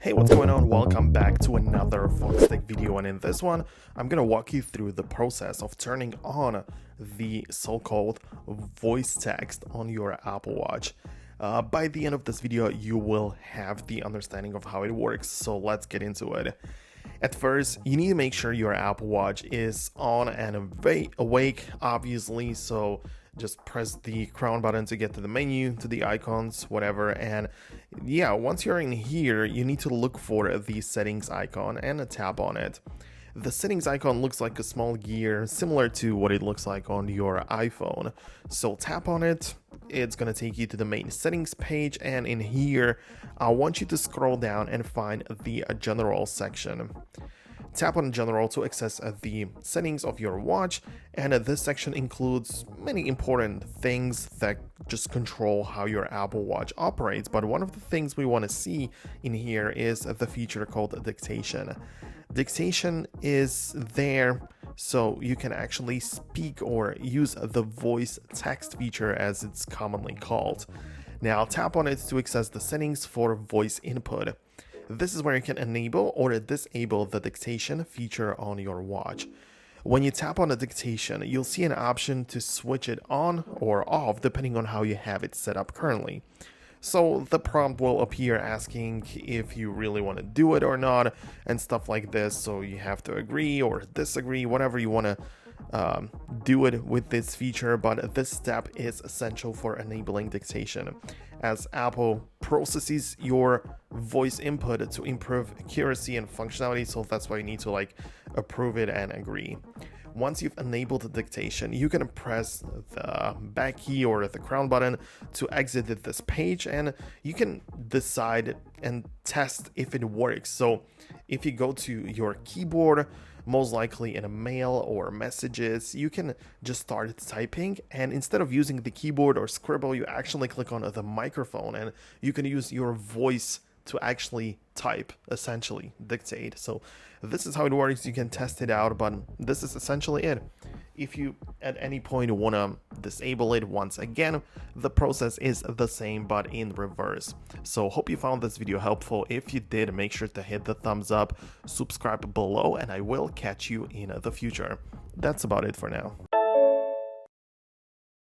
Hey, what's going on? Welcome back to another Foxtecc video, and in this one I'm gonna walk you through the process of turning on the so-called voice text on your Apple Watch. By the end of this video you will have the understanding of how it works, so let's get into it. At first, you need to make sure your Apple Watch is on and awake, obviously, so just press the crown button to get to the menu, to the icons, whatever, and yeah, once you're in here, you need to look for the settings icon and tap on it. The settings icon looks like a small gear, similar to what it looks like on your iPhone. So tap on it, it's gonna take you to the main settings page, and in here, I want you to scroll down and find the general section. Tap on general to access the settings of your watch, and this section includes many important things that just control how your Apple Watch operates. But one of the things we want to see in here is the feature called dictation. Dictation is there so you can actually speak or use the voice text feature, as it's commonly called. Now tap on it to access the settings for voice input. This is where you can enable or disable the dictation feature on your watch. When you tap on the dictation, you'll see an option to switch it on or off depending on how you have it set up currently. So the prompt will appear asking if you really want to do it or not and stuff like this, so you have to agree or disagree, whatever you want to do it with this feature. But this step is essential for enabling dictation, as Apple processes your voice input to improve accuracy and functionality, so that's why you need to approve it and agree. Once you've enabled the dictation, you can press the back key or the crown button to exit this page, and you can decide and test if it works. So if you go to your keyboard, most likely in a mail or messages, you can just start typing, and instead of using the keyboard or scribble, you actually click on the microphone and you can use your voice to actually type, essentially dictate. So this is how it works. You can test it out, but this is essentially it. If you at any point want to disable it, once again, the process is the same but in reverse. So hope you found this video helpful. If you did, make sure to hit the thumbs up, subscribe below, and I will catch you in the future. That's about it for now.